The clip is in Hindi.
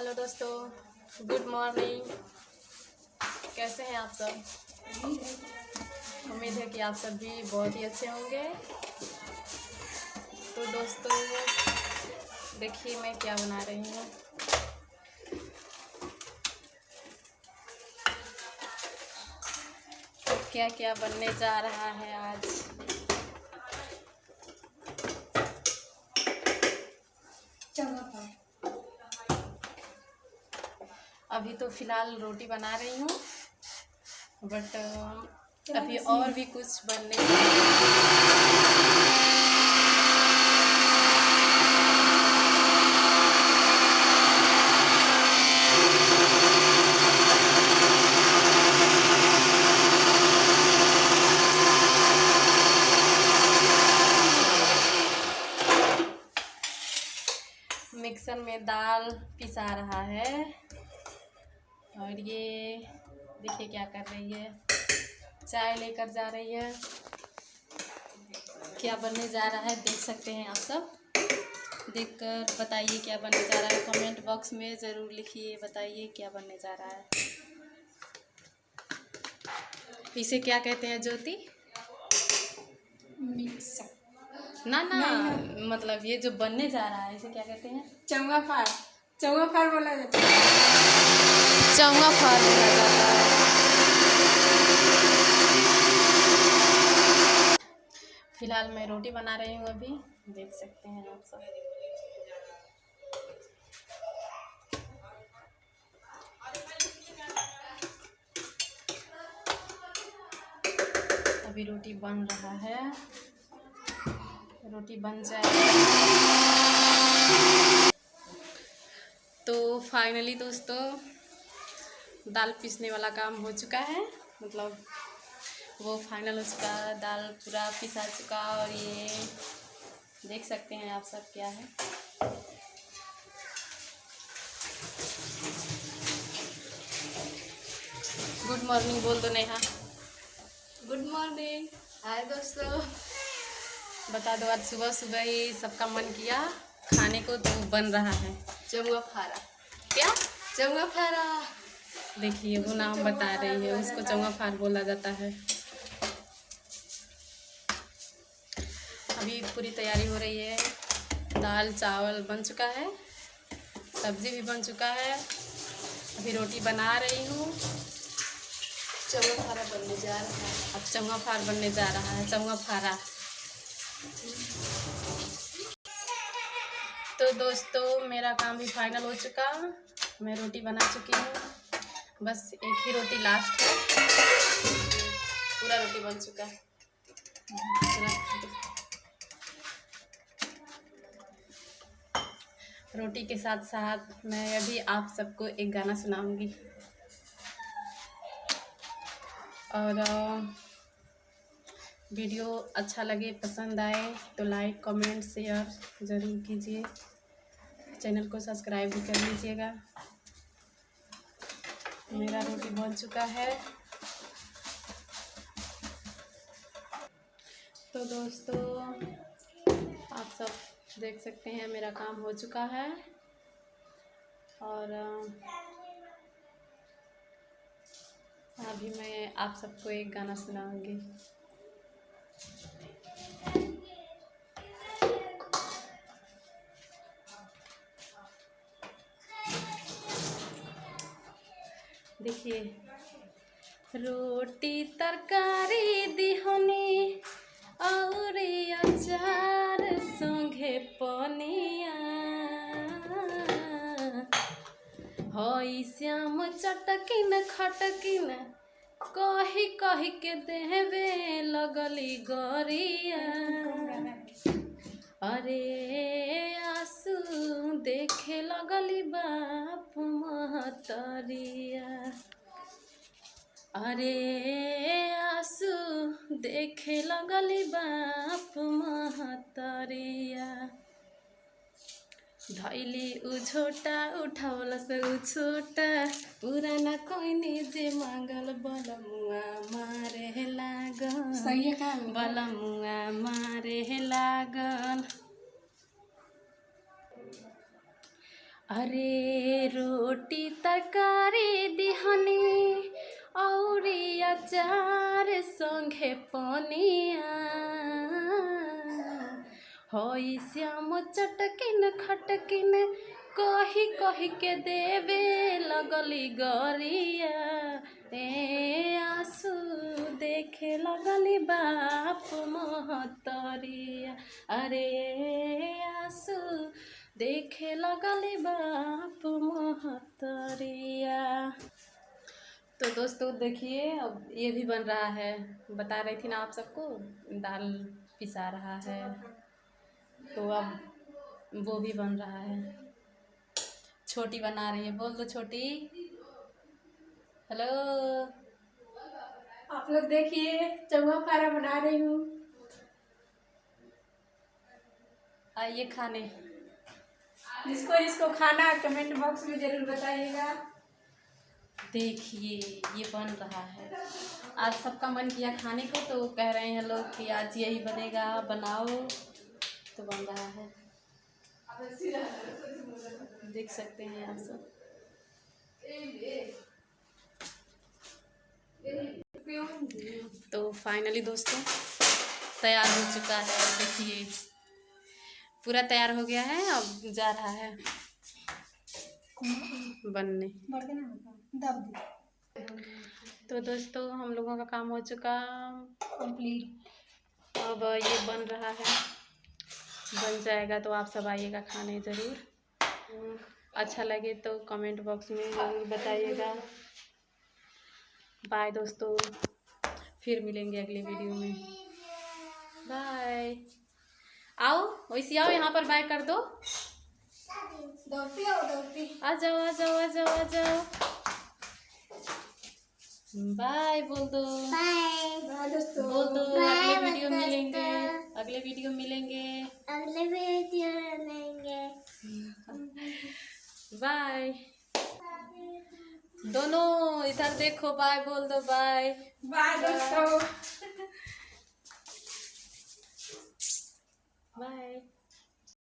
हेलो दोस्तों, गुड मॉर्निंग। कैसे हैं आप सब? उम्मीद है कि आप सब भी बहुत ही अच्छे होंगे। तो दोस्तों देखिए मैं क्या बना रही हूँ। तो क्या क्या बनने जा रहा है आज। अभी तो फ़िलहाल रोटी बना रही हूँ, बट अभी और भी कुछ बनने जा रहा है। मिक्सर में दाल पिसा रहा है और ये देखिए क्या कर रही है, चाय लेकर जा रही है। क्या बनने जा रहा है देख सकते हैं आप सब। देखकर बताइए क्या बनने जा रहा है, कमेंट बॉक्स में ज़रूर लिखिए, बताइए क्या बनने जा रहा है। इसे क्या कहते हैं ज्योति? मिक्सर ना मतलब ये जो बनने जा रहा है इसे क्या कहते हैं? चौंगा फार बोला जाता है। चौंगा फार बोला जाता है। फिलहाल मैं रोटी बना रही हूँ, अभी देख सकते हैं आप सब। अभी रोटी बन रहा है, रोटी बन जाए तो फाइनली दोस्तों दाल पीसने वाला काम हो चुका है। मतलब वो फाइनल हो चुका है, दाल पूरा पिसा चुका। और ये देख सकते हैं आप सब क्या है। गुड मॉर्निंग बोल दो नेहा। Good morning. हाय दोस्तों। बता दो, आज सुबह सुबह ही सबका मन किया खाने को, तो बन रहा है चौंगा फारा। क्या? चौंगा फारा। देखिए वो नाम बता रही है, उसको चौंगा फार बोला जाता है। अभी पूरी तैयारी हो रही है, दाल चावल बन चुका है, सब्जी भी बन चुका है, अभी रोटी बना रही हूँ। चौंगा फारा बनने जा रहा है। अब चौंगा फार बनने जा रहा है, चौंगा फारा। तो दोस्तों मेरा काम भी फाइनल हो चुका, मैं रोटी बना चुकी हूँ, बस एक ही रोटी लास्ट है। पूरा रोटी बन चुका है। रोटी के साथ साथ मैं अभी आप सबको एक गाना सुनाऊंगी। और वीडियो अच्छा लगे, पसंद आए तो लाइक कमेंट शेयर ज़रूर कीजिए, चैनल को सब्सक्राइब भी कर लीजिएगा। मेरा रोटी बन चुका है। तो दोस्तों आप सब देख सकते हैं मेरा काम हो चुका है। और अभी मैं आप सबको एक गाना सुनाऊंगी। देखिए, रोटी तरकारी दिहनी और अचार संगे पनिया, हई श्याम चटकिन खटकिन कही कही के देवे लगली गरिया। अरे आंसू देखे लगली बाप महतरिया, अरे आंसू देखे लगली बाप महतरिया। धैली उझोटा उठौल से उछोटा, पुराना कोइनी जे मांगल बलमुआ मारे लागल। सही है का? बलमुआ मारे लागल। अरे रोटी तरकारी दिहनी औरी अचार संगे पनिया होई श्याम चटकिन खटकिन कही कही के देवे लगली गरिया ए आंसू देखे लगली बाप महतरिया अरे आंसू देखे लगली बाप महतरिया। तो दोस्तों देखिए अब ये भी बन रहा है, बता रही थी ना आप सबको, दाल पिसा रहा है तो अब वो भी बन रहा है। छोटी बना रही है, बोल दो छोटी हेलो। आप लोग देखिए चौवा फारा बना रही हूँ। आइए खाने। जिसको इसको खाना है कमेंट बॉक्स में जरूर बताइएगा। देखिए ये बन रहा है, आज सबका मन किया खाने को तो कह रहे हैं लोग कि आज यही बनेगा, बनाओ, तो बन रहा है, देख सकते हैं आप सब। तो फाइनली दोस्तों तैयार हो चुका है, देखिए पूरा तैयार हो गया है, अब जा रहा है बनने। तो दोस्तों हम लोगों का काम हो चुका कंप्लीट, अब ये बन रहा है, बन जाएगा तो आप सब आइएगा खाने ज़रूर। अच्छा लगे तो कमेंट बॉक्स में ज़रूर बताइएगा। बाय दोस्तों, फिर मिलेंगे अगले वीडियो में, बाय। आओ वैसे आओ, यहाँ पर बाय कर दो, आ जाओ आ जाओ आ जाओ आ जाओ, बाय बोल दो, बाय दोस्तों, बोल दो। अगले वीडियो मिलेंगे, अगले वीडियो मिलेंगे, अगले वीडियो मिलेंगे। बाय। दोनों इधर देखो, बाय बोल दो, बाय बाय दोस्तों, बाय।